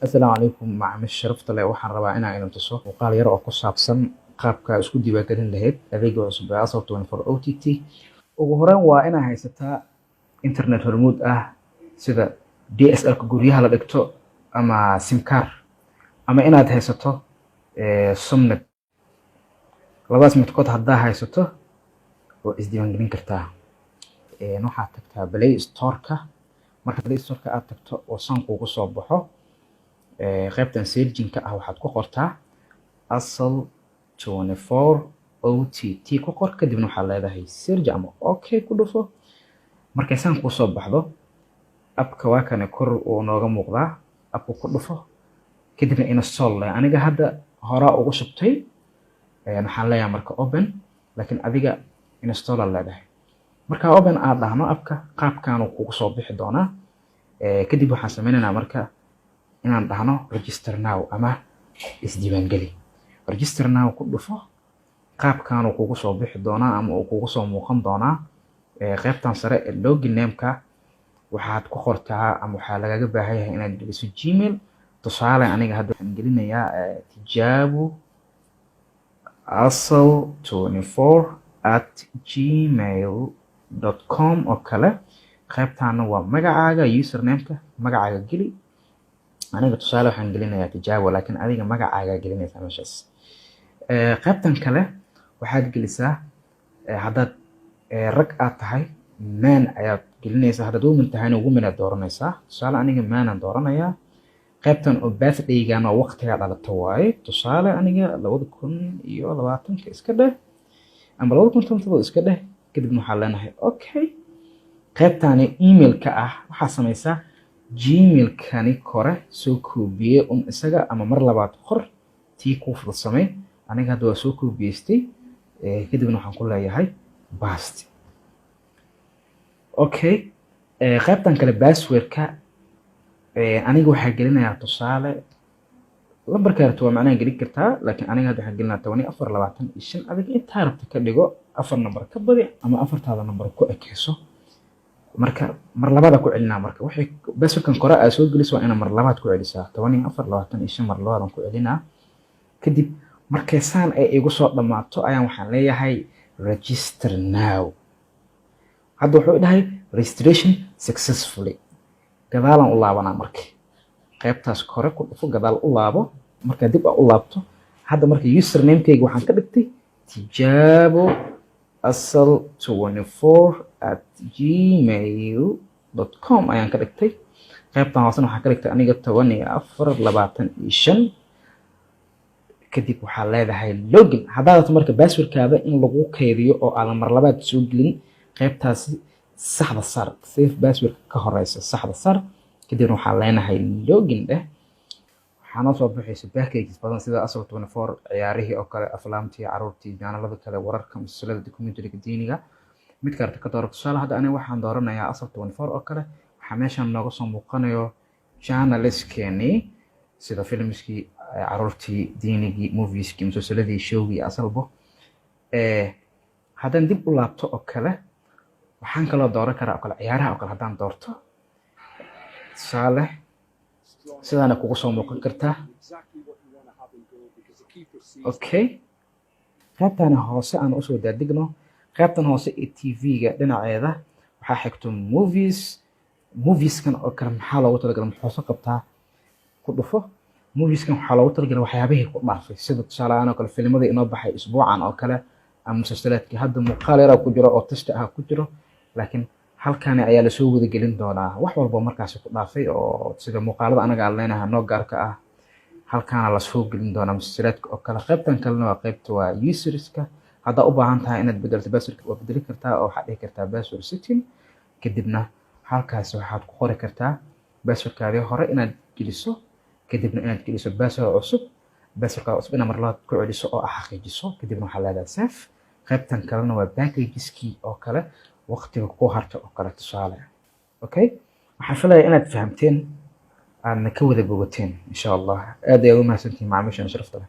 السلام عليكم macaamiisha sharafta leh waxaan rabaa inaan idin tuso muuqaal yar oo ku saabsan qaabka isku diiwaangelin lahayd adeega cusub ee Asal 24 OTT. Ugu horreyn waa inaad haysataa internet hormuud ah sida DSL-ka guryaha la dhigto ama SIM card ama inaad haysato Somnet. Labadaas midkood haddaa haysato oo isdiiwaangelin kartaa. Waxaad tagtaa Play Store-ka. Marka Play Store-ka aad tagto oo san kuugu soo baxo qaybtan searching-ka ah waxaad ku qortaa Asal 24 OTT ku qor kadibna waxaad leedahay search ama okay ku dhufo. Markay san ku soo baxdo appka waa kan kor uu nooga muuqdaa appku ku dhufo kadibna install leh. Aniga hadda hore ugu shubtay waxaan leeyahay marka open laakiin adiga install leedahay. Marka open aad dhahno appka qaabkan uu kugu soo bixi doonaa. Kadib waxaan sameynaynaa marka inaan dhahno register now ama isdiiwaangeli. Register now ku dhufo qaabkan uu kugu soo bixi doonaa ama uu kugu soo muuqan doonaa. Qaybtan sare ee login name-ka waxaad ku qortaa ama waxaa lagaga baahan yahay inaad geliso Gmail. Tusaale aniga hadda waxaan gelinayaa tijaabo asal24@gmail.com oo kale. qaybtaana waa magacaaga username-ka magacaaga geli. aniga tusaale waxaan gelinayaa tijaabo laakiin adiga magacaaga gelinaysaa meeshaas. qaybtan kale waxaad gelisaa haddaad rag aad tahay man ayaad gelinaysaa. haddaad woman tahayna woman aad dooranaysaa. tusaale aniga man aan dooranayaa. qaybtan oo birthday-gan oo waqtiga dhalata waaye. tusaale aniga 2020 iska dheh ama 2019 iska dheh. kadibna waxaan leenahay okay. qaybtani email-ka ah waxaa samaysaa Gmail-kani kore soo koobiye isaga ama mar labaad qor tii ku fududsamay. aniga hadda waa soo koobiyeystay kadibna waxaan ku leeyahay paste. okay. qaybtan kale password-ka aniga waxaa gelinayaa tusaale lambarka rabto waa macnaha gelin kartaa laakiin aniga hadda waxaan gelinayaa 2425. adiga intaa rabta ka dhigo 4 nambar ka badi ama 4taada nambar ku ekeyso. marka mar labaad ku celinaa marka wixii password-kan kore aad soo geliso waa inaad mar labaad ku celisaa 2425 mar labaad ku celinaa. kadib markay saan ay igu soo dhamaato ayaan waxaan leeyahay register now. hadda wuxuu dhahay registration successfully. gadaalan u laabanaa marka qaybtaas kore ku dhufo gadaal u laabo. marka dib u laabto hadda marka username-kayga waxaan ka dhigtay tijaabo asal24@gmail.com ayaan ka dhigtay. qaybtan hoosena waxaan ka dhigtay aniga 2425. kadib waxaa leedahay login. haddaad marka password-kaada in lagu kaydiyo oo aadan mar labaad soo gelin qaybtaasi saxda sar save password ka horeysa saxda sar. kadibna waxaan leenahay login dheh. waxaa noo soo bixaysa packages badan sida Asal 24 ciyaarihii oo kale aflaamtii caruurtii janaalada kale wararka musalada documentary diiniga mid karta ka dooro. tusaale hadda aniga waxaan dooranayaa Asal 24 oo kale. waxaa meeshan nooga soo muuqanayo channels-keeni sida filmskii caruurtii diinigii movieski musalladii showgii asalbo. haddaan dib u laabto oo kale waxaan kaloo dooran karaa oo kale ciyaaraha oo kale haddaan doorto tusaale sidaana kugu soo muuqan kartaa. okay. qaybtan hoose aan usoo daadigno. qaybtan hoose ee TV-ga dhinaceeda waxaa xigto movies-kan oo kale maxaa loogu talagalay muxuu soo qabtaa ku dhufo. movies-kan waxaa loogu talagalay waxyaabihii ku dhaafay sida tusaale aan oo kale filmadii inoo baxay isbuucan oo kale ama musalsalaadkii hadda muuqaal yar ku jiro oo test ah ku jiro laakiin halkan ayaa la soo wada gelin doonaa wax walba markaas ku dhaafay oo sida muuqaalada anaga aan leenahay noo gaarka ah halkan la soo gelin doonaa musalsalaadka oo kale. qaybtan kalena waa qaybta waa userska. hadda u baahan tahay inaad bedelto password waa bedeli kartaa oo waxaad dhihi kartaa password setting. kadibna halkaas waxaad ku qori kartaa password-kaadii hore inaad geliso kadibna inaad geliso password cusub. password cusub inaad mar labaad ku celiso oo xaqiijiso kadibna waxaad leedahay save. qaybtan kalena waa packages-kii oo kale waqtiga ku harta oo kale tusaale. okay. waxaan filayaa inaad fahamteen aadna ka wada bogateen insha Allah. aad ayaad u mahadsantihiin macaamiisha sharafta leh.